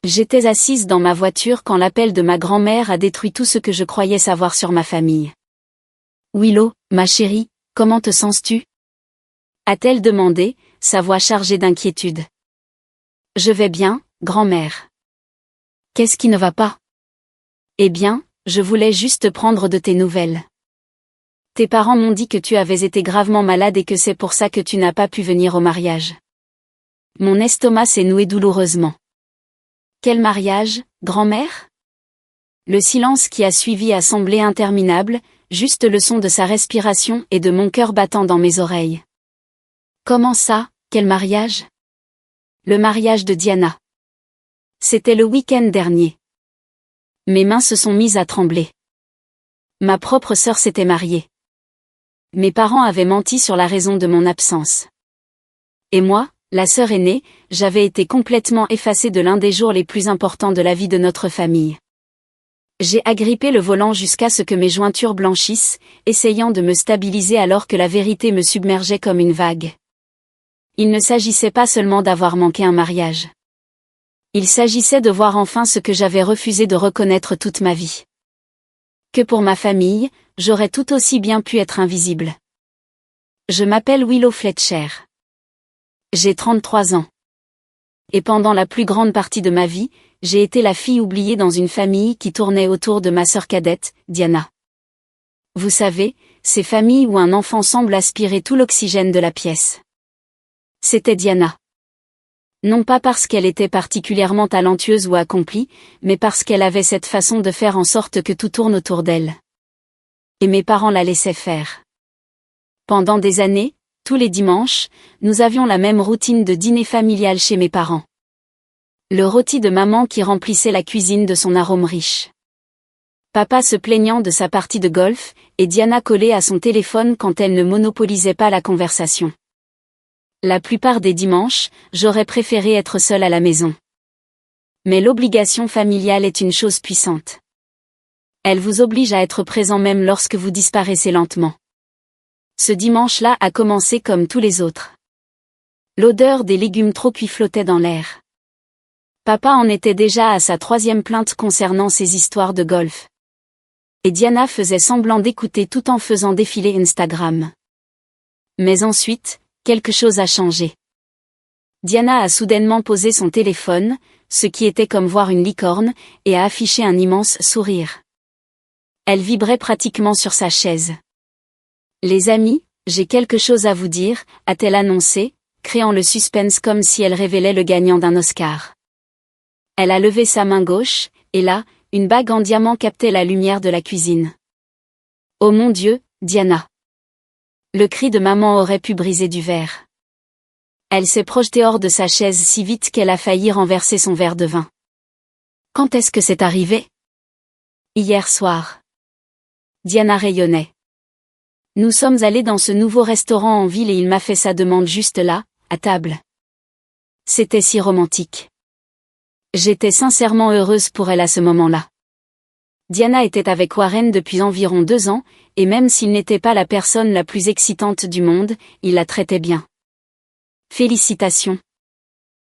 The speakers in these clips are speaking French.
J'étais assise dans ma voiture quand l'appel de ma grand-mère a détruit tout ce que je croyais savoir sur ma famille. « Willow, ma chérie, comment te sens-tu » a-t-elle demandé, sa voix chargée d'inquiétude. « Je vais bien, grand-mère. »« Qu'est-ce qui ne va pas ?»« Eh bien, je voulais juste prendre de tes nouvelles. Tes parents m'ont dit que tu avais été gravement malade et que c'est pour ça que tu n'as pas pu venir au mariage. » Mon estomac s'est noué douloureusement. Quel mariage, grand-mère ? Le silence qui a suivi a semblé interminable, juste le son de sa respiration et de mon cœur battant dans mes oreilles. Comment ça, quel mariage ? Le mariage de Diana. C'était le week-end dernier. Mes mains se sont mises à trembler. Ma propre sœur s'était mariée. Mes parents avaient menti sur la raison de mon absence. Et moi, la sœur aînée, j'avais été complètement effacée de l'un des jours les plus importants de la vie de notre famille. J'ai agrippé le volant jusqu'à ce que mes jointures blanchissent, essayant de me stabiliser alors que la vérité me submergeait comme une vague. Il ne s'agissait pas seulement d'avoir manqué un mariage. Il s'agissait de voir enfin ce que j'avais refusé de reconnaître toute ma vie. Que pour ma famille, j'aurais tout aussi bien pu être invisible. Je m'appelle Willow Fletcher. J'ai 33 ans. Et pendant la plus grande partie de ma vie, j'ai été la fille oubliée dans une famille qui tournait autour de ma sœur cadette, Diana. Vous savez, ces familles où un enfant semble aspirer tout l'oxygène de la pièce. C'était Diana. Non pas parce qu'elle était particulièrement talentueuse ou accomplie, mais parce qu'elle avait cette façon de faire en sorte que tout tourne autour d'elle. Et mes parents la laissaient faire. Pendant des années, tous les dimanches, nous avions la même routine de dîner familial chez mes parents. Le rôti de maman qui remplissait la cuisine de son arôme riche. Papa se plaignant de sa partie de golf, et Diana collée à son téléphone quand elle ne monopolisait pas la conversation. La plupart des dimanches, j'aurais préféré être seule à la maison. Mais l'obligation familiale est une chose puissante. Elle vous oblige à être présent même lorsque vous disparaissez lentement. Ce dimanche-là a commencé comme tous les autres. L'odeur des légumes trop cuits flottait dans l'air. Papa en était déjà à sa 3e plainte concernant ses histoires de golf. Et Diana faisait semblant d'écouter tout en faisant défiler Instagram. Mais ensuite, quelque chose a changé. Diana a soudainement posé son téléphone, ce qui était comme voir une licorne, et a affiché un immense sourire. Elle vibrait pratiquement sur sa chaise. « Les amis, j'ai quelque chose à vous dire », a-t-elle annoncé, créant le suspense comme si elle révélait le gagnant d'un Oscar. Elle a levé sa main gauche, et là, une bague en diamant captait la lumière de la cuisine. « Oh mon Dieu, Diana !» Le cri de maman aurait pu briser du verre. Elle s'est projetée hors de sa chaise si vite qu'elle a failli renverser son verre de vin. « Quand est-ce que c'est arrivé ?»« Hier soir. » Diana rayonnait. « Nous sommes allés dans ce nouveau restaurant en ville et il m'a fait sa demande juste là, à table. C'était si romantique. J'étais sincèrement heureuse pour elle à ce moment-là. Diana était avec Warren depuis environ 2 ans, et même s'il n'était pas la personne la plus excitante du monde, il la traitait bien. Félicitations.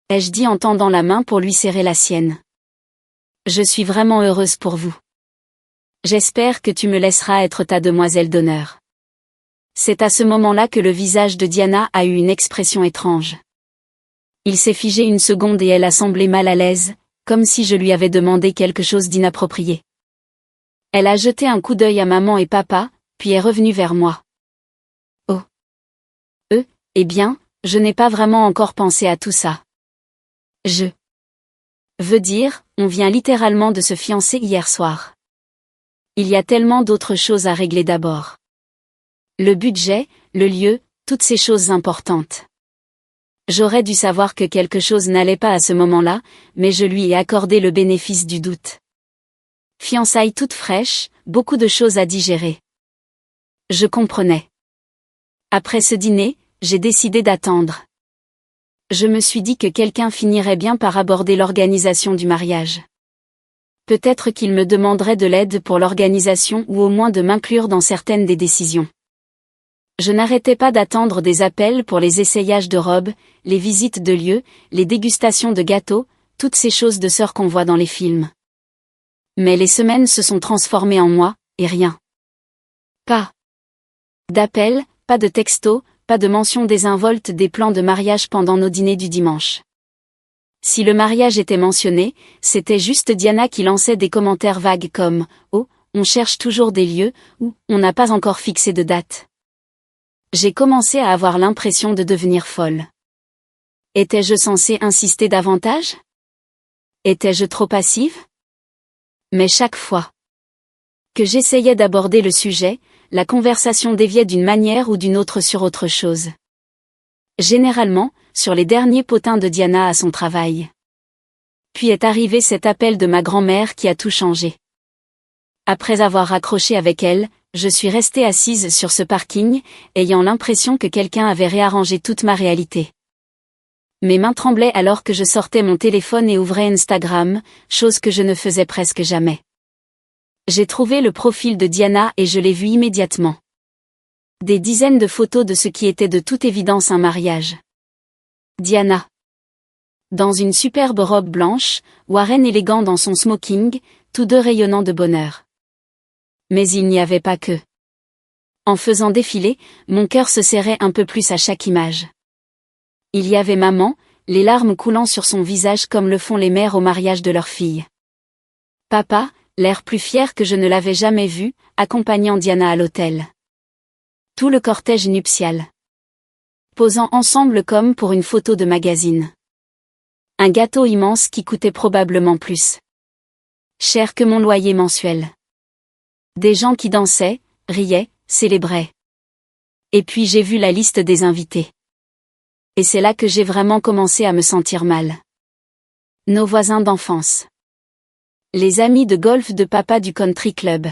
Ai-je dit en tendant la main pour lui serrer la sienne. Je suis vraiment heureuse pour vous. J'espère que tu me laisseras être ta demoiselle d'honneur. C'est à ce moment-là que le visage de Diana a eu une expression étrange. Il s'est figé une seconde et elle a semblé mal à l'aise, comme si je lui avais demandé quelque chose d'inapproprié. Elle a jeté un coup d'œil à maman et papa, puis est revenue vers moi. Oh. Eh bien, je n'ai pas vraiment encore pensé à tout ça. Je veux dire, on vient littéralement de se fiancer hier soir. Il y a tellement d'autres choses à régler d'abord. Le budget, le lieu, toutes ces choses importantes. J'aurais dû savoir que quelque chose n'allait pas à ce moment-là, mais je lui ai accordé le bénéfice du doute. Fiançailles toutes fraîches, beaucoup de choses à digérer. Je comprenais. Après ce dîner, j'ai décidé d'attendre. Je me suis dit que quelqu'un finirait bien par aborder l'organisation du mariage. Peut-être qu'il me demanderait de l'aide pour l'organisation ou au moins de m'inclure dans certaines des décisions. Je n'arrêtais pas d'attendre des appels pour les essayages de robes, les visites de lieux, les dégustations de gâteaux, toutes ces choses de sœur qu'on voit dans les films. Mais les semaines se sont transformées en mois, et rien. Pas d'appel, pas de texto, pas de mention désinvolte des plans de mariage pendant nos dîners du dimanche. Si le mariage était mentionné, c'était juste Diana qui lançait des commentaires vagues comme « Oh, on cherche toujours des lieux » ou « On n'a pas encore fixé de date ». J'ai commencé à avoir l'impression de devenir folle. Étais-je censée insister davantage? Étais-je trop passive? Mais chaque fois que j'essayais d'aborder le sujet, la conversation déviait d'une manière ou d'une autre sur autre chose. Généralement, sur les derniers potins de Diana à son travail. Puis est arrivé cet appel de ma grand-mère qui a tout changé. Après avoir raccroché avec elle, je suis restée assise sur ce parking, ayant l'impression que quelqu'un avait réarrangé toute ma réalité. Mes mains tremblaient alors que je sortais mon téléphone et ouvrais Instagram, chose que je ne faisais presque jamais. J'ai trouvé le profil de Diana et je l'ai vu immédiatement. Des dizaines de photos de ce qui était de toute évidence un mariage. Diana. Dans une superbe robe blanche, Warren élégant dans son smoking, tous deux rayonnant de bonheur. Mais il n'y avait pas que. En faisant défiler, mon cœur se serrait un peu plus à chaque image. Il y avait maman, les larmes coulant sur son visage comme le font les mères au mariage de leur fille. Papa, l'air plus fier que je ne l'avais jamais vu, accompagnant Diana à l'hôtel. Tout le cortège nuptial. Posant ensemble comme pour une photo de magazine. Un gâteau immense qui coûtait probablement plus cher que mon loyer mensuel. Des gens qui dansaient, riaient, célébraient. Et puis j'ai vu la liste des invités. Et c'est là que j'ai vraiment commencé à me sentir mal. Nos voisins d'enfance. Les amis de golf de papa du country club.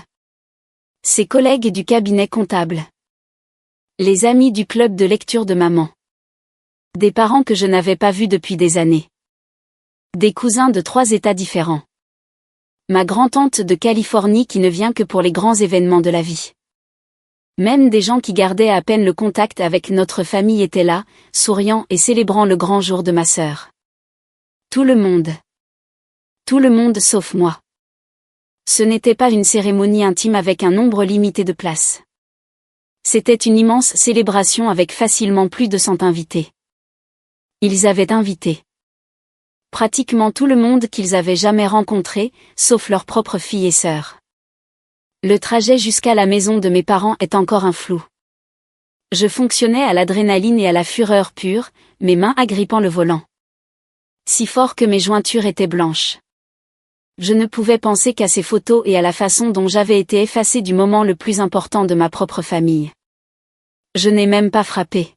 Ses collègues du cabinet comptable. Les amis du club de lecture de maman. Des parents que je n'avais pas vus depuis des années. Des cousins de 3 États différents. Ma grand-tante de Californie qui ne vient que pour les grands événements de la vie. Même des gens qui gardaient à peine le contact avec notre famille étaient là, souriant et célébrant le grand jour de ma sœur. Tout le monde. Tout le monde sauf moi. Ce n'était pas une cérémonie intime avec un nombre limité de places. C'était une immense célébration avec facilement plus de 100 invités. Ils avaient invité pratiquement tout le monde qu'ils avaient jamais rencontré, sauf leurs propres filles et sœurs. Le trajet jusqu'à la maison de mes parents est encore un flou. Je fonctionnais à l'adrénaline et à la fureur pure, mes mains agrippant le volant. Si fort que mes jointures étaient blanches. Je ne pouvais penser qu'à ces photos et à la façon dont j'avais été effacée du moment le plus important de ma propre famille. Je n'ai même pas frappé.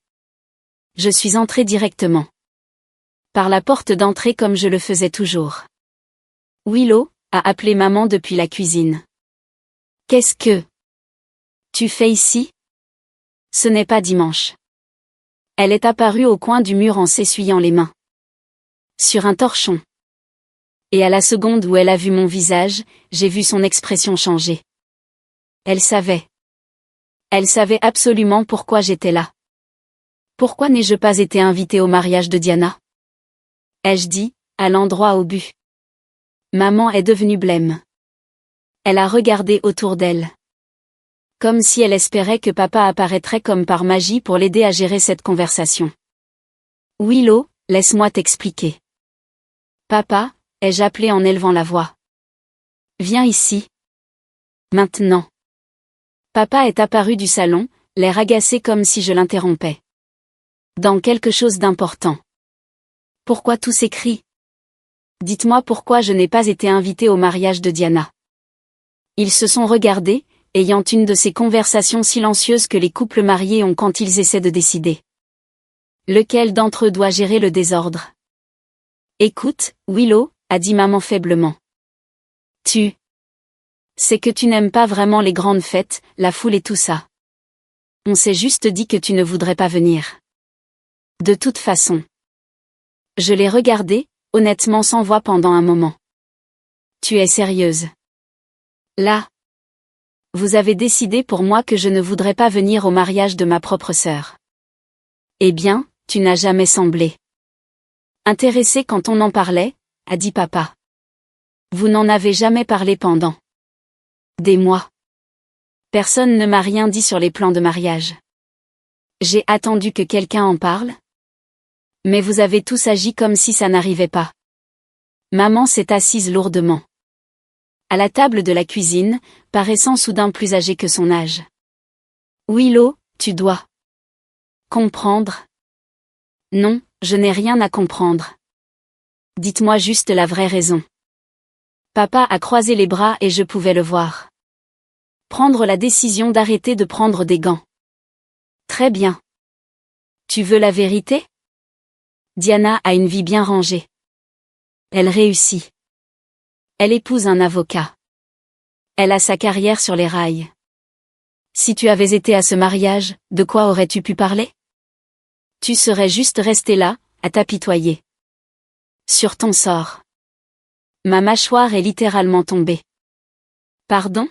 Je suis entrée directement. Par la porte d'entrée comme je le faisais toujours. Willow a appelé maman depuis la cuisine. Qu'est-ce que tu fais ici? Ce n'est pas dimanche. Elle est apparue au coin du mur en s'essuyant les mains. Sur un torchon. Et à la seconde où elle a vu mon visage, j'ai vu son expression changer. Elle savait. Elle savait absolument pourquoi j'étais là. Pourquoi n'ai-je pas été invitée au mariage de Diana? Ai-je dit, à l'endroit au but. Maman est devenue blême. Elle a regardé autour d'elle. Comme si elle espérait que papa apparaîtrait comme par magie pour l'aider à gérer cette conversation. Willow, laisse-moi t'expliquer. Papa, ai-je appelé en élevant la voix. Viens ici. Maintenant. Papa est apparu du salon, l'air agacé comme si je l'interrompais. Dans quelque chose d'important. Pourquoi tous ces cris? Dites-moi pourquoi je n'ai pas été invitée au mariage de Diana. Ils se sont regardés, ayant une de ces conversations silencieuses que les couples mariés ont quand ils essaient de décider. Lequel d'entre eux doit gérer le désordre? Écoute, Willow, a dit maman faiblement. C'est que tu n'aimes pas vraiment les grandes fêtes, la foule et tout ça. On s'est juste dit que tu ne voudrais pas venir. De toute façon. Je l'ai regardé, honnêtement sans voix pendant un moment. Tu es sérieuse? Là. Vous avez décidé pour moi que je ne voudrais pas venir au mariage de ma propre sœur. Eh bien, tu n'as jamais semblé intéressée quand on en parlait, a dit papa. Vous n'en avez jamais parlé pendant des mois. Personne ne m'a rien dit sur les plans de mariage. J'ai attendu que quelqu'un en parle. Mais vous avez tous agi comme si ça n'arrivait pas. Maman s'est assise lourdement à la table de la cuisine, paraissant soudain plus âgée que son âge. Willow, tu dois comprendre. Non, je n'ai rien à comprendre. Dites-moi juste la vraie raison. Papa a croisé les bras et je pouvais le voir prendre la décision d'arrêter de prendre des gants. Très bien. Tu veux la vérité? Diana a une vie bien rangée. Elle réussit. Elle épouse un avocat. Elle a sa carrière sur les rails. Si tu avais été à ce mariage, de quoi aurais-tu pu parler? Tu serais juste resté là, à t'apitoyer sur ton sort. Ma mâchoire est littéralement tombée. Pardon?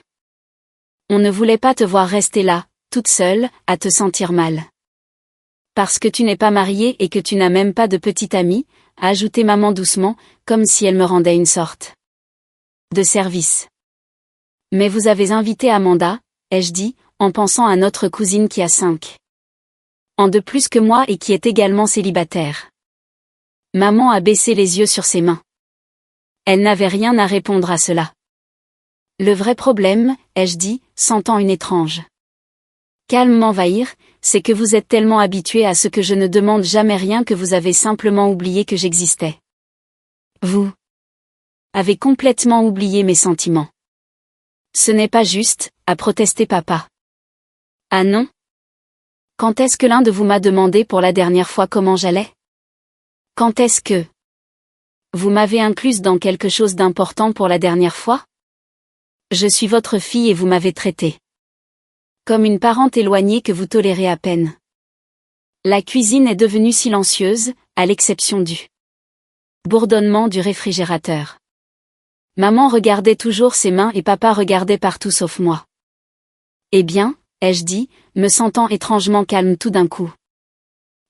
On ne voulait pas te voir rester là, toute seule, à te sentir mal. Parce que tu n'es pas mariée et que tu n'as même pas de petite amie, a ajouté maman doucement, comme si elle me rendait une sorte de service. Mais vous avez invité Amanda, ai-je dit, en pensant à notre cousine qui a 5 ans de plus que moi et qui est également célibataire. Maman a baissé les yeux sur ses mains. Elle n'avait rien à répondre à cela. Le vrai problème, ai-je dit, sentant une étrange calme m'envahir, c'est que vous êtes tellement habitué à ce que je ne demande jamais rien que vous avez simplement oublié que j'existais. Vous avez complètement oublié mes sentiments. Ce n'est pas juste, a protesté papa. Ah non? Quand est-ce que l'un de vous m'a demandé pour la dernière fois comment j'allais? Quand est-ce que vous m'avez incluse dans quelque chose d'important pour la dernière fois? Je suis votre fille et vous m'avez traitée comme une parente éloignée que vous tolérez à peine. La cuisine est devenue silencieuse, à l'exception du bourdonnement du réfrigérateur. Maman regardait toujours ses mains et papa regardait partout sauf moi. Eh bien, ai-je dit, me sentant étrangement calme tout d'un coup.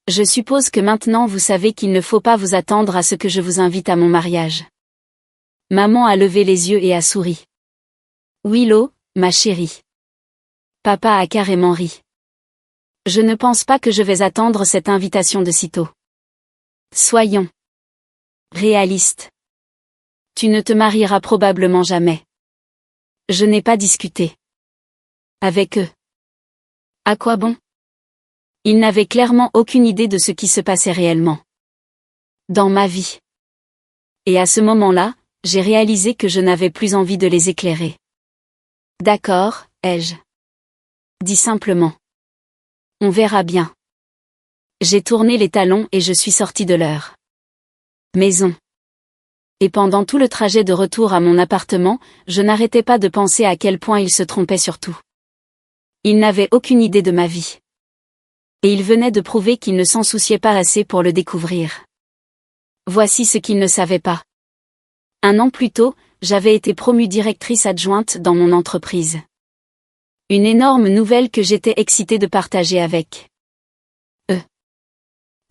Je suppose que maintenant vous savez qu'il ne faut pas vous attendre à ce que je vous invite à mon mariage. Maman a levé les yeux et a souri. Willow, ma chérie. Papa a carrément ri. Je ne pense pas que je vais attendre cette invitation de sitôt. Soyons réalistes. Tu ne te marieras probablement jamais. Je n'ai pas discuté avec eux. À quoi bon? Ils n'avaient clairement aucune idée de ce qui se passait réellement dans ma vie. Et à ce moment-là, j'ai réalisé que je n'avais plus envie de les éclairer. D'accord, ai-je dit simplement. On verra bien. J'ai tourné les talons et je suis sortie de leur maison. Et pendant tout le trajet de retour à mon appartement, je n'arrêtais pas de penser à quel point ils se trompaient sur tout. Ils n'avaient aucune idée de ma vie. Et ils venaient de prouver qu'ils ne s'en souciaient pas assez pour le découvrir. Voici ce qu'ils ne savaient pas. 1 an plus tôt, j'avais été promue directrice adjointe dans mon entreprise. Une énorme nouvelle que j'étais excitée de partager avec eux.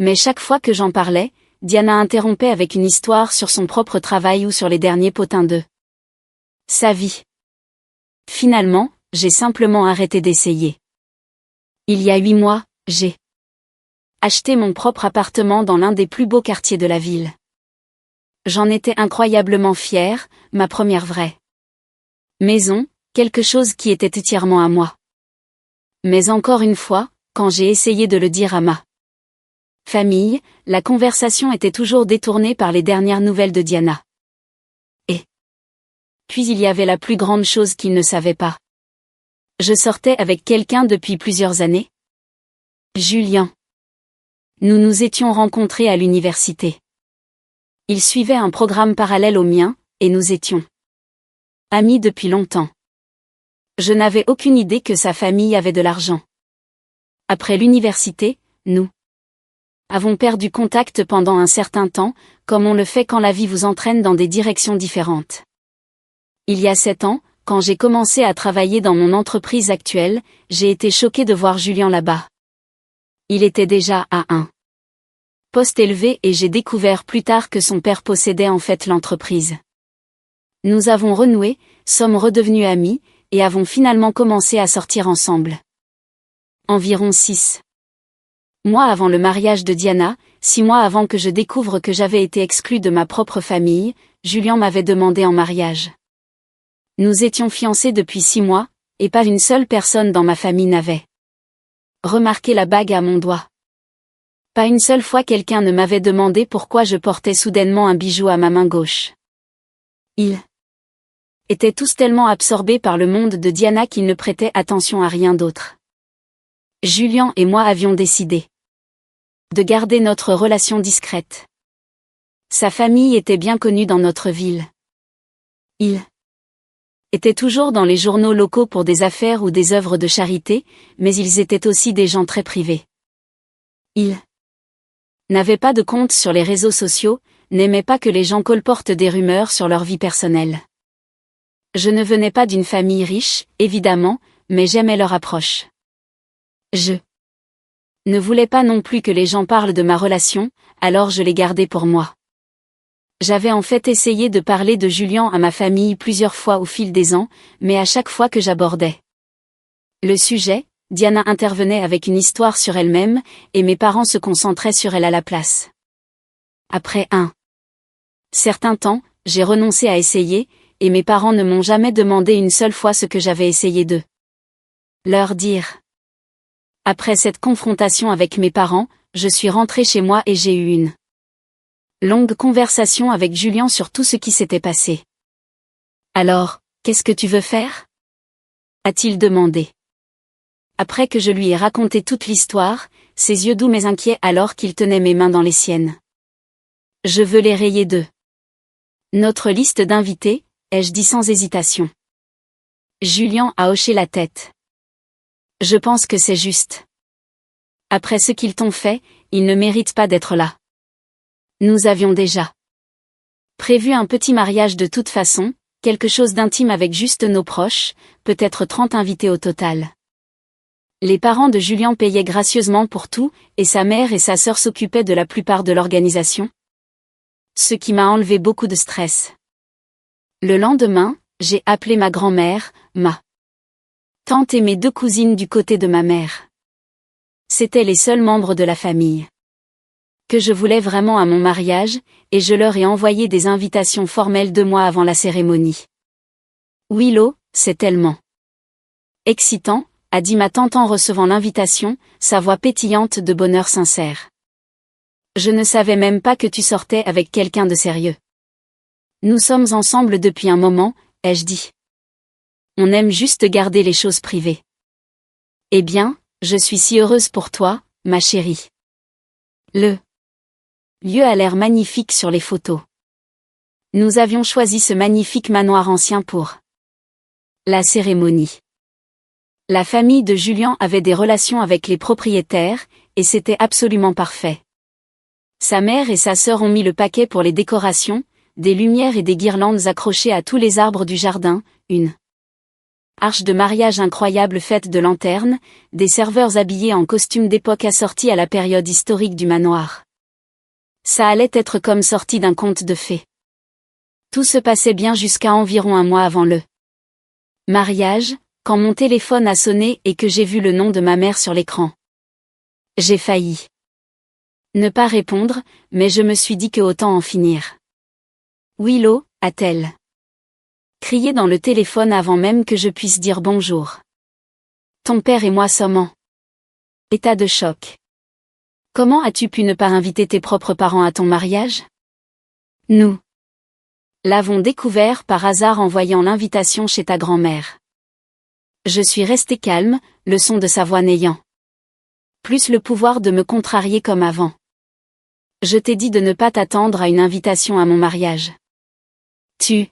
Mais chaque fois que j'en parlais, Diana interrompait avec une histoire sur son propre travail ou sur les derniers potins de sa vie. Finalement, j'ai simplement arrêté d'essayer. Il y a 8 mois, j'ai acheté mon propre appartement dans l'un des plus beaux quartiers de la ville. J'en étais incroyablement fière, ma première vraie maison, quelque chose qui était entièrement à moi. Mais encore une fois, quand j'ai essayé de le dire à ma famille, la conversation était toujours détournée par les dernières nouvelles de Diana. Et puis il y avait la plus grande chose qu'ils ne savaient pas. Je sortais avec quelqu'un depuis plusieurs années. Julien. Nous nous étions rencontrés à l'université. Il suivait un programme parallèle au mien, et nous étions amis depuis longtemps. Je n'avais aucune idée que sa famille avait de l'argent. Après l'université, nous avons perdu contact pendant un certain temps, comme on le fait quand la vie vous entraîne dans des directions différentes. Il y a 7 ans, quand j'ai commencé à travailler dans mon entreprise actuelle, j'ai été choquée de voir Julien là-bas. Il était déjà à un poste élevé et j'ai découvert plus tard que son père possédait en fait l'entreprise. Nous avons renoué, sommes redevenus amis, et avons finalement commencé à sortir ensemble. Environ 6 mois avant le mariage de Diana, 6 mois avant que je découvre que j'avais été exclu de ma propre famille, Julian m'avait demandé en mariage. Nous étions fiancés depuis 6 mois, et pas une seule personne dans ma famille n'avait remarqué la bague à mon doigt. Pas une seule fois quelqu'un ne m'avait demandé pourquoi je portais soudainement un bijou à ma main gauche. Ils étaient tous tellement absorbés par le monde de Diana qu'ils ne prêtaient attention à rien d'autre. Julian et moi avions décidé de garder notre relation discrète. Sa famille était bien connue dans notre ville. Il étaient toujours dans les journaux locaux pour des affaires ou des œuvres de charité, mais ils étaient aussi des gens très privés. Ils n'avaient pas de compte sur les réseaux sociaux, n'aimaient pas que les gens colportent des rumeurs sur leur vie personnelle. Je ne venais pas d'une famille riche, évidemment, mais j'aimais leur approche. Je ne voulais pas non plus que les gens parlent de ma relation, alors je les gardais pour moi. J'avais en fait essayé de parler de Julian à ma famille plusieurs fois au fil des ans, mais à chaque fois que j'abordais le sujet, Diana intervenait avec une histoire sur elle-même, et mes parents se concentraient sur elle à la place. Après un certain temps, j'ai renoncé à essayer, et mes parents ne m'ont jamais demandé une seule fois ce que j'avais essayé de leur dire. Après cette confrontation avec mes parents, je suis rentrée chez moi et j'ai eu une longue conversation avec Julian sur tout ce qui s'était passé. Alors, qu'est-ce que tu veux faire? A-t-il demandé. Après que je lui ai raconté toute l'histoire, ses yeux doux mais inquiets alors qu'il tenait mes mains dans les siennes. Je veux les rayer de notre liste d'invités, ai-je dit sans hésitation. Julian a hoché la tête. Je pense que c'est juste. Après ce qu'ils t'ont fait, ils ne méritent pas d'être là. Nous avions déjà prévu un petit mariage de toute façon, quelque chose d'intime avec juste nos proches, peut-être 30 invités au total. Les parents de Julian payaient gracieusement pour tout, et sa mère et sa sœur s'occupaient de la plupart de l'organisation. Ce qui m'a enlevé beaucoup de stress. Le lendemain, j'ai appelé ma grand-mère, ma tante et mes 2 cousines du côté de ma mère. C'étaient les seuls membres de la famille que je voulais vraiment à mon mariage, et je leur ai envoyé des invitations formelles 2 mois avant la cérémonie. Willow, c'est tellement excitant, a dit ma tante en recevant l'invitation, sa voix pétillante de bonheur sincère. Je ne savais même pas que tu sortais avec quelqu'un de sérieux. Nous sommes ensemble depuis un moment, ai-je dit. On aime juste garder les choses privées. Eh bien, je suis si heureuse pour toi, ma chérie. Le lieu a l'air magnifique sur les photos. Nous avions choisi ce magnifique manoir ancien pour la cérémonie. La famille de Julian avait des relations avec les propriétaires, et c'était absolument parfait. Sa mère et sa sœur ont mis le paquet pour les décorations, des lumières et des guirlandes accrochées à tous les arbres du jardin, une arche de mariage incroyable faite de lanternes, des serveurs habillés en costumes d'époque assortis à la période historique du manoir. Ça allait être comme sorti d'un conte de fées. Tout se passait bien jusqu'à environ 1 mois avant le mariage, quand mon téléphone a sonné et que j'ai vu le nom de ma mère sur l'écran. J'ai failli ne pas répondre, mais je me suis dit que autant en finir. Willow, a-t-elle crié dans le téléphone avant même que je puisse dire bonjour. Ton père et moi sommes en état de choc. Comment as-tu pu ne pas inviter tes propres parents à ton mariage? Nous l'avons découvert par hasard en voyant l'invitation chez ta grand-mère. Je suis restée calme, le son de sa voix n'ayant plus le pouvoir de me contrarier comme avant. Je t'ai dit de ne pas t'attendre à une invitation à mon mariage. Tu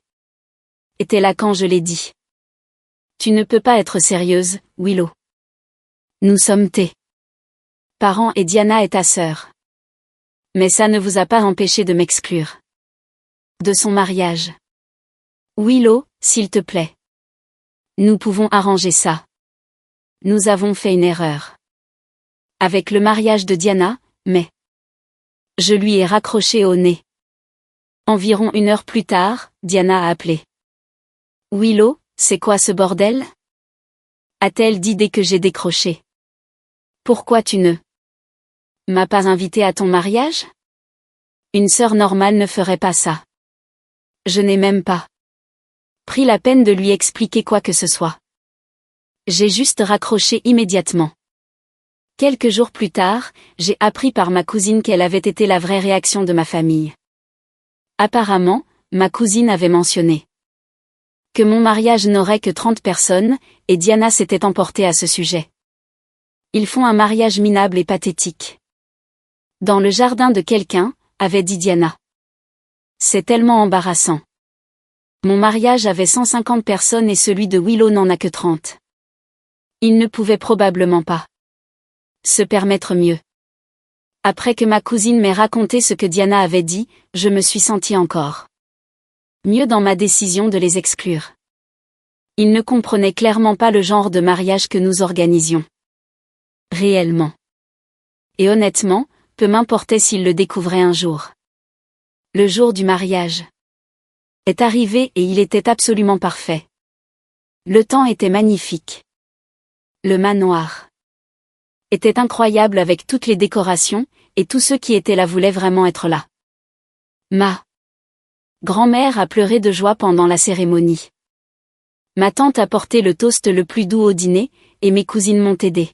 étais là quand je l'ai dit. Tu ne peux pas être sérieuse, Willow. Nous sommes tes parents et Diana est ta sœur. Mais ça ne vous a pas empêché de m'exclure de son mariage. Willow, s'il te plaît. Nous pouvons arranger ça. Nous avons fait une erreur avec le mariage de Diana, mais Je lui ai raccroché au nez. Environ 1 heure plus tard, Diana a appelé. Willow, c'est quoi ce bordel? A-t-elle dit dès que j'ai décroché. Pourquoi tu ne m'as pas invité à ton mariage? Une sœur normale ne ferait pas ça. Je n'ai même pas pris la peine de lui expliquer quoi que ce soit. J'ai juste raccroché immédiatement. Quelques jours plus tard, j'ai appris par ma cousine quelle avait été la vraie réaction de ma famille. Apparemment, ma cousine avait mentionné que mon mariage n'aurait que 30 personnes, et Diana s'était emportée à ce sujet. Ils font un mariage minable et pathétique. Dans le jardin de quelqu'un, avait dit Diana. C'est tellement embarrassant. Mon mariage avait 150 personnes et celui de Willow n'en a que 30. Il ne pouvait probablement pas se permettre mieux. Après que ma cousine m'ait raconté ce que Diana avait dit, je me suis sentie encore mieux dans ma décision de les exclure. Ils ne comprenaient clairement pas le genre de mariage que nous organisions. Réellement. Et honnêtement, peu m'importait s'ils le découvraient un jour. Le jour du mariage est arrivé et il était absolument parfait. Le temps était magnifique. Le manoir était incroyable avec toutes les décorations, et tous ceux qui étaient là voulaient vraiment être là. Ma grand-mère a pleuré de joie pendant la cérémonie. Ma tante a porté le toast le plus doux au dîner, et mes cousines m'ont aidé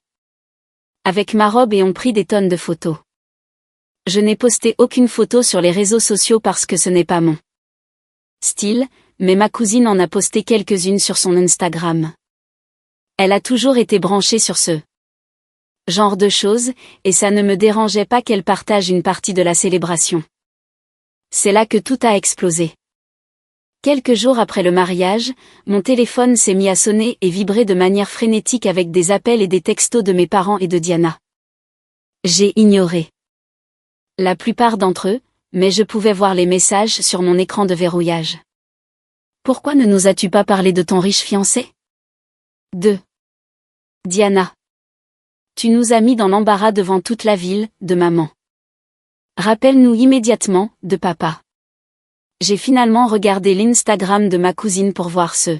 avec ma robe et ont pris des tonnes de photos. Je n'ai posté aucune photo sur les réseaux sociaux parce que ce n'est pas mon style, mais ma cousine en a posté quelques-unes sur son Instagram. Elle a toujours été branchée sur ce genre de choses, et ça ne me dérangeait pas qu'elle partage une partie de la célébration. C'est là que tout a explosé. Quelques jours après le mariage, mon téléphone s'est mis à sonner et vibrer de manière frénétique avec des appels et des textos de mes parents et de Diana. J'ai ignoré la plupart d'entre eux, mais je pouvais voir les messages sur mon écran de verrouillage. Pourquoi ne nous as-tu pas parlé de ton riche fiancé? 2. Diana. Tu nous as mis dans l'embarras devant toute la ville, de maman. Rappelle-nous immédiatement, de papa. J'ai finalement regardé l'Instagram de ma cousine pour voir ce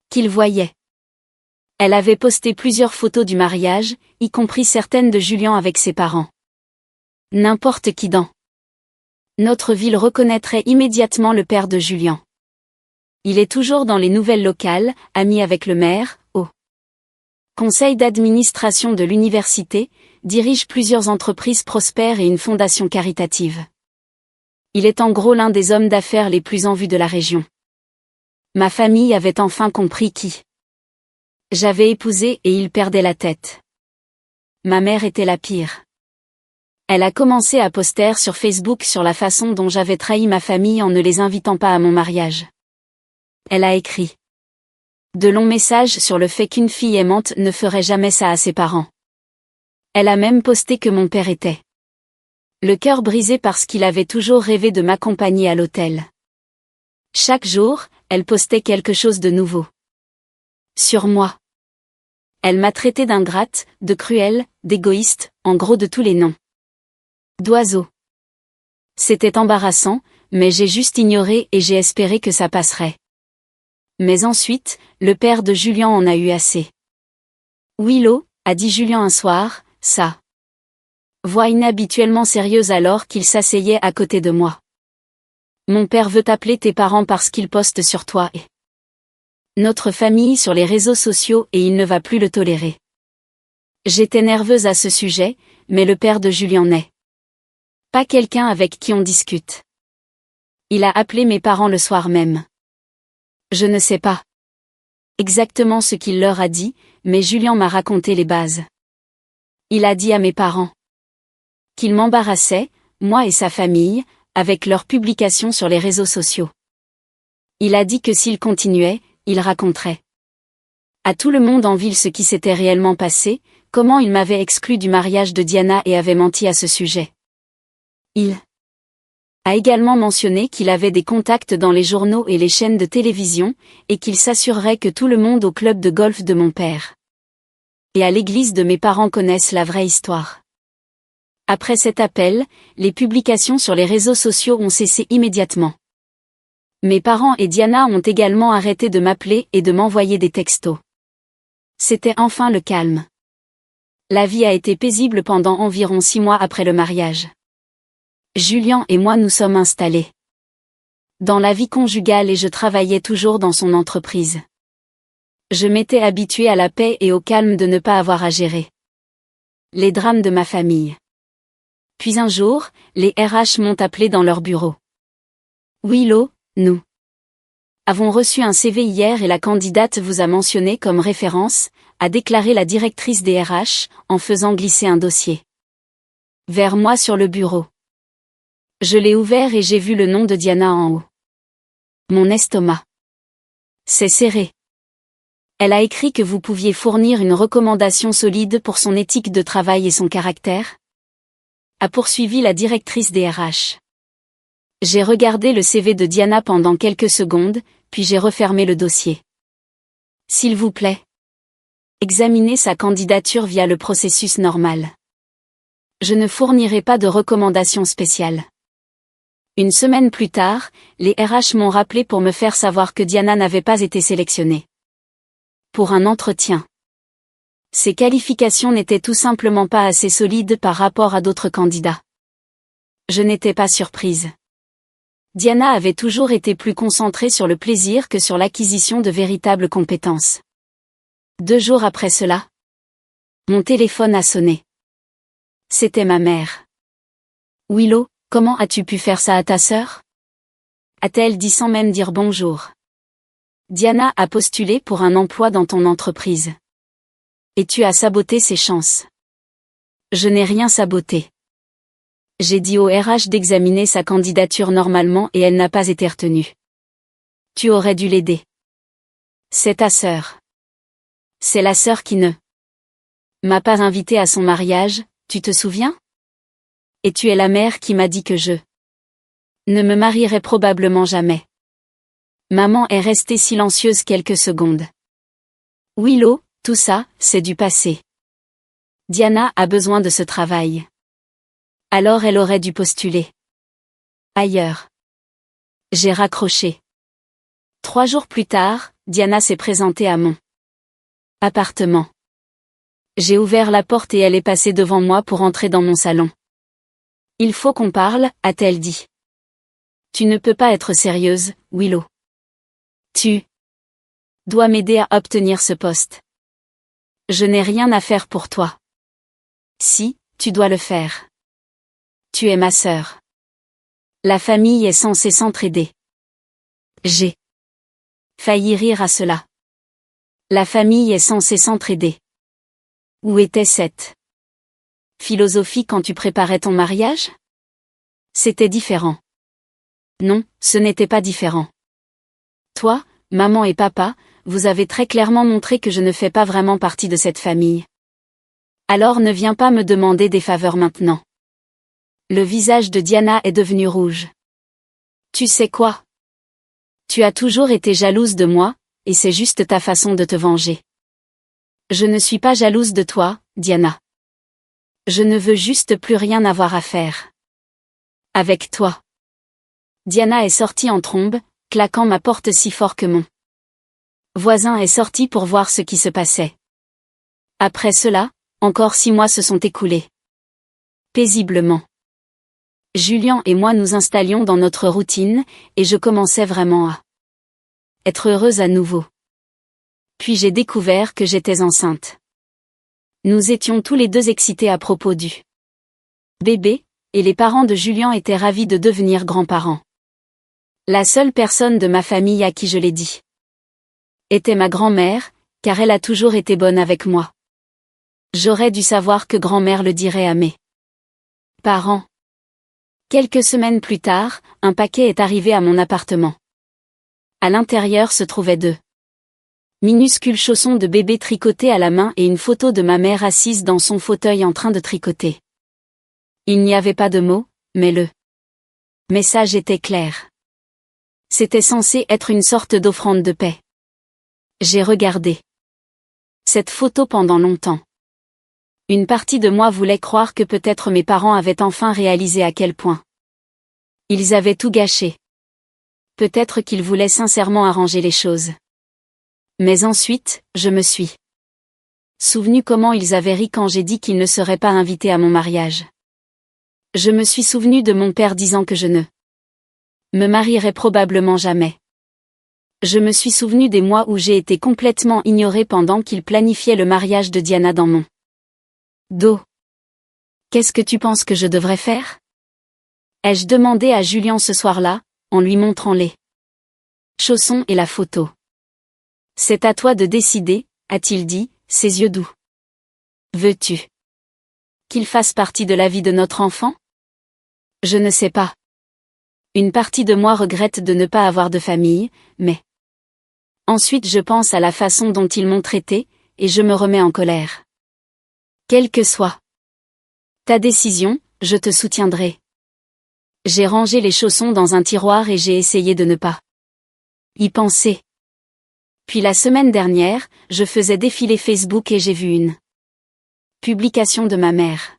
qu'il voyait. Elle avait posté plusieurs photos du mariage, y compris certaines de Julien avec ses parents. N'importe qui dans notre ville reconnaîtrait immédiatement le père de Julien. Il est toujours dans les nouvelles locales, ami avec le maire, au conseil d'administration de l'université, dirige plusieurs entreprises prospères et une fondation caritative. Il est en gros l'un des hommes d'affaires les plus en vue de la région. Ma famille avait enfin compris qui j'avais épousé et ils perdaient la tête. Ma mère était la pire. Elle a commencé à poster sur Facebook sur la façon dont j'avais trahi ma famille en ne les invitant pas à mon mariage. Elle a écrit de longs messages sur le fait qu'une fille aimante ne ferait jamais ça à ses parents. Elle a même posté que mon père était le cœur brisé parce qu'il avait toujours rêvé de m'accompagner à l'hôtel. Chaque jour, elle postait quelque chose de nouveau sur moi. Elle m'a traité d'ingrate, de cruelle, d'égoïste, en gros de tous les noms d'oiseau. C'était embarrassant, mais j'ai juste ignoré et j'ai espéré que ça passerait. Mais ensuite, le père de Julien en a eu assez. Willow, a dit Julien un soir, sa voix inhabituellement sérieuse alors qu'il s'asseyait à côté de moi. Mon père veut appeler tes parents parce qu'ils postent sur toi et notre famille sur les réseaux sociaux et il ne va plus le tolérer. J'étais nerveuse à ce sujet, mais le père de Julien n'est pas quelqu'un avec qui on discute. Il a appelé mes parents le soir même. Je ne sais pas exactement ce qu'il leur a dit, mais Julien m'a raconté les bases. Il a dit à mes parents qu'il m'embarrassait, moi et sa famille, avec leurs publications sur les réseaux sociaux. Il a dit que s'il continuait, il raconterait à tout le monde en ville ce qui s'était réellement passé, comment il m'avait exclu du mariage de Diana et avait menti à ce sujet. Il a également mentionné qu'il avait des contacts dans les journaux et les chaînes de télévision, et qu'il s'assurerait que tout le monde au club de golf de mon père et à l'église de mes parents connaissent la vraie histoire. Après cet appel, les publications sur les réseaux sociaux ont cessé immédiatement. Mes parents et Diana ont également arrêté de m'appeler et de m'envoyer des textos. C'était enfin le calme. La vie a été paisible pendant environ 6 mois après le mariage. Julien et moi nous sommes installés dans la vie conjugale et je travaillais toujours dans son entreprise. Je m'étais habituée à la paix et au calme de ne pas avoir à gérer les drames de ma famille. Puis un jour, les RH m'ont appelé dans leur bureau. Willow, nous avons reçu un CV hier et la candidate vous a mentionné comme référence, a déclaré la directrice des RH, en faisant glisser un dossier vers moi sur le bureau. Je l'ai ouvert et j'ai vu le nom de Diana en haut. Mon estomac s'est serré. Elle a écrit que vous pouviez fournir une recommandation solide pour son éthique de travail et son caractère, a poursuivi la directrice des RH. J'ai regardé le CV de Diana pendant quelques secondes, puis j'ai refermé le dossier. S'il vous plaît, examinez sa candidature via le processus normal. Je ne fournirai pas de recommandations spéciales. Une semaine plus tard, les RH m'ont rappelé pour me faire savoir que Diana n'avait pas été sélectionnée pour un entretien. Ses qualifications n'étaient tout simplement pas assez solides par rapport à d'autres candidats. Je n'étais pas surprise. Diana avait toujours été plus concentrée sur le plaisir que sur l'acquisition de véritables compétences. 2 jours après cela, mon téléphone a sonné. C'était ma mère. Willow, comment as-tu pu faire ça à ta sœur? A-t-elle dit sans même dire bonjour. Diana a postulé pour un emploi dans ton entreprise. Et tu as saboté ses chances. Je n'ai rien saboté. J'ai dit au RH d'examiner sa candidature normalement et elle n'a pas été retenue. Tu aurais dû l'aider. C'est ta sœur. C'est la sœur qui ne m'a pas invitée à son mariage, tu te souviens? Et tu es la mère qui m'a dit que je ne me marierai probablement jamais. Maman est restée silencieuse quelques secondes. Willow, tout ça, c'est du passé. Diana a besoin de ce travail. Alors elle aurait dû postuler ailleurs. J'ai raccroché. 3 jours plus tard, Diana s'est présentée à mon appartement. J'ai ouvert la porte et elle est passée devant moi pour entrer dans mon salon. Il faut qu'on parle, a-t-elle dit. Tu ne peux pas être sérieuse, Willow. Tu dois m'aider à obtenir ce poste. Je n'ai rien à faire pour toi. Si, tu dois le faire. Tu es ma sœur. La famille est censée s'entraider. J'ai failli rire à cela. La famille est censée s'entraider. Où était cette philosophie quand tu préparais ton mariage? C'était différent. Non, ce n'était pas différent. Toi, maman et papa, vous avez très clairement montré que je ne fais pas vraiment partie de cette famille. Alors ne viens pas me demander des faveurs maintenant. Le visage de Diana est devenu rouge. Tu sais quoi? Tu as toujours été jalouse de moi, et c'est juste ta façon de te venger. Je ne suis pas jalouse de toi, Diana. Je ne veux juste plus rien avoir à faire avec toi. Diana est sortie en trombe, claquant ma porte si fort que mon voisin est sorti pour voir ce qui se passait. Après cela, encore 6 mois se sont écoulés. Paisiblement. Julien et moi nous installions dans notre routine, et je commençais vraiment à être heureuse à nouveau. Puis j'ai découvert que j'étais enceinte. Nous étions tous les deux excités à propos du bébé, et les parents de Julien étaient ravis de devenir grands-parents. La seule personne de ma famille à qui je l'ai dit était ma grand-mère, car elle a toujours été bonne avec moi. J'aurais dû savoir que grand-mère le dirait à mes parents. Quelques semaines plus tard, un paquet est arrivé à mon appartement. À l'intérieur se trouvaient 2 minuscules chaussons de bébé tricotés à la main et une photo de ma mère assise dans son fauteuil en train de tricoter. Il n'y avait pas de mots, mais le message était clair. C'était censé être une sorte d'offrande de paix. J'ai regardé cette photo pendant longtemps. Une partie de moi voulait croire que peut-être mes parents avaient enfin réalisé à quel point ils avaient tout gâché. Peut-être qu'ils voulaient sincèrement arranger les choses. Mais ensuite, je me suis souvenu comment ils avaient ri quand j'ai dit qu'ils ne seraient pas invités à mon mariage. Je me suis souvenu de mon père disant que je ne me marierais probablement jamais. Je me suis souvenu des mois où j'ai été complètement ignoré pendant qu'ils planifiaient le mariage de Diana dans mon dos. Qu'est-ce que tu penses que je devrais faire? Ai-je demandé à Julien ce soir-là, en lui montrant les chaussons et la photo. C'est à toi de décider, a-t-il dit, ses yeux doux. Veux-tu qu'il fasse partie de la vie de notre enfant? Je ne sais pas. Une partie de moi regrette de ne pas avoir de famille, mais ensuite je pense à la façon dont ils m'ont traité, et je me remets en colère. Quelle que soit ta décision, je te soutiendrai. J'ai rangé les chaussons dans un tiroir et j'ai essayé de ne pas y penser. Puis la semaine dernière, je faisais défiler Facebook et j'ai vu une publication de ma mère.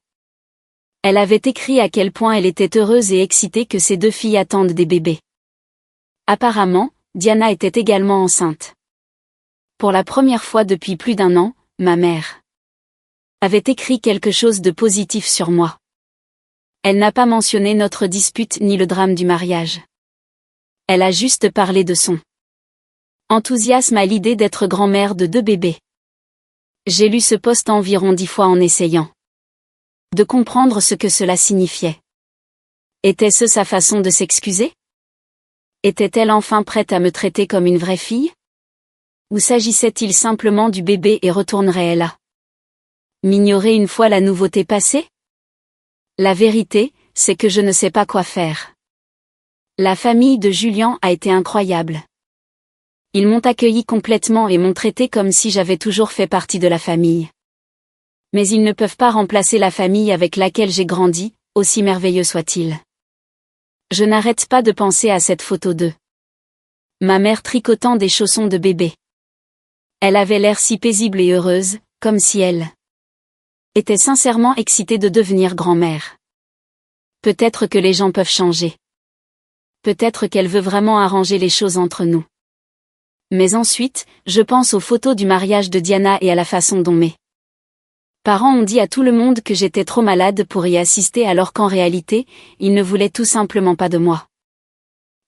Elle avait écrit à quel point elle était heureuse et excitée que ses 2 filles attendent des bébés. Apparemment, Diana était également enceinte. Pour la première fois depuis plus d'1 an, ma mère avait écrit quelque chose de positif sur moi. Elle n'a pas mentionné notre dispute ni le drame du mariage. Elle a juste parlé de son enthousiasme à l'idée d'être grand-mère de 2 bébés. J'ai lu ce post environ 10 fois en essayant de comprendre ce que cela signifiait. Était-ce sa façon de s'excuser? Était-elle enfin prête à me traiter comme une vraie fille? Ou s'agissait-il simplement du bébé et retournerait-elle à m'ignorer une fois la nouveauté passée? La vérité, c'est que je ne sais pas quoi faire. La famille de Julien a été incroyable. Ils m'ont accueilli complètement et m'ont traité comme si j'avais toujours fait partie de la famille. Mais ils ne peuvent pas remplacer la famille avec laquelle j'ai grandi, aussi merveilleux soit-il. Je n'arrête pas de penser à cette photo de ma mère tricotant des chaussons de bébé. Elle avait l'air si paisible et heureuse, comme si elle était sincèrement excitée de devenir grand-mère. Peut-être que les gens peuvent changer. Peut-être qu'elle veut vraiment arranger les choses entre nous. Mais ensuite, je pense aux photos du mariage de Diana et à la façon dont mes parents ont dit à tout le monde que j'étais trop malade pour y assister alors qu'en réalité, ils ne voulaient tout simplement pas de moi.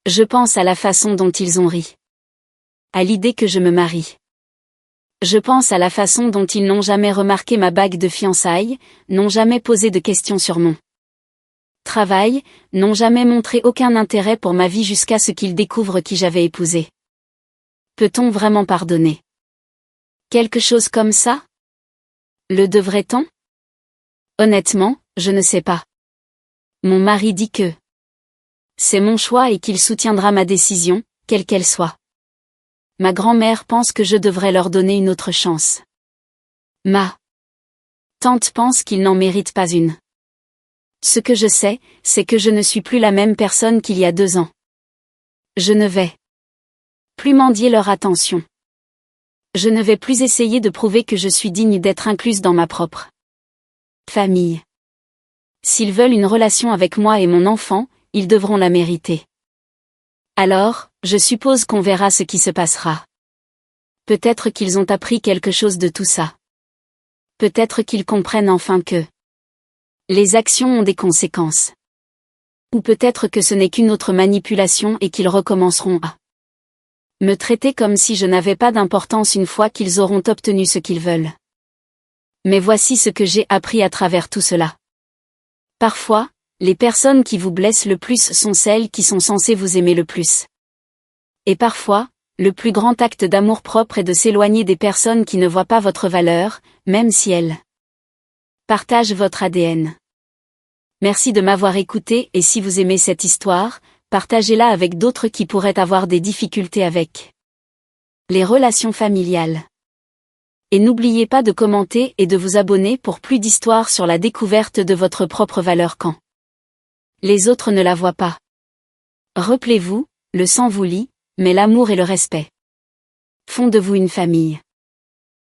Je pense à la façon dont ils ont ri. À l'idée que je me marie. Je pense à la façon dont ils n'ont jamais remarqué ma bague de fiançailles, n'ont jamais posé de questions sur mon travail, n'ont jamais montré aucun intérêt pour ma vie jusqu'à ce qu'ils découvrent qui j'avais épousé. Peut-on vraiment pardonner quelque chose comme ça? Le devrait-on? Honnêtement, je ne sais pas. Mon mari dit que c'est mon choix et qu'il soutiendra ma décision, quelle qu'elle soit. Ma grand-mère pense que je devrais leur donner une autre chance. Ma tante pense qu'ils n'en méritent pas une. Ce que je sais, c'est que je ne suis plus la même personne qu'il y a 2 ans. Je ne vais plus mendier leur attention. Je ne vais plus essayer de prouver que je suis digne d'être incluse dans ma propre famille. S'ils veulent une relation avec moi et mon enfant, ils devront la mériter. Alors, je suppose qu'on verra ce qui se passera. Peut-être qu'ils ont appris quelque chose de tout ça. Peut-être qu'ils comprennent enfin que les actions ont des conséquences. Ou peut-être que ce n'est qu'une autre manipulation et qu'ils recommenceront à me traiter comme si je n'avais pas d'importance une fois qu'ils auront obtenu ce qu'ils veulent. Mais voici ce que j'ai appris à travers tout cela. Parfois, les personnes qui vous blessent le plus sont celles qui sont censées vous aimer le plus. Et parfois, le plus grand acte d'amour-propre est de s'éloigner des personnes qui ne voient pas votre valeur, même si elles partagent votre ADN. Merci de m'avoir écouté et si vous aimez cette histoire, partagez-la avec d'autres qui pourraient avoir des difficultés avec les relations familiales. Et n'oubliez pas de commenter et de vous abonner pour plus d'histoires sur la découverte de votre propre valeur quand les autres ne la voient pas. Rappelez-vous, le sang vous lie, mais l'amour et le respect font de vous une famille.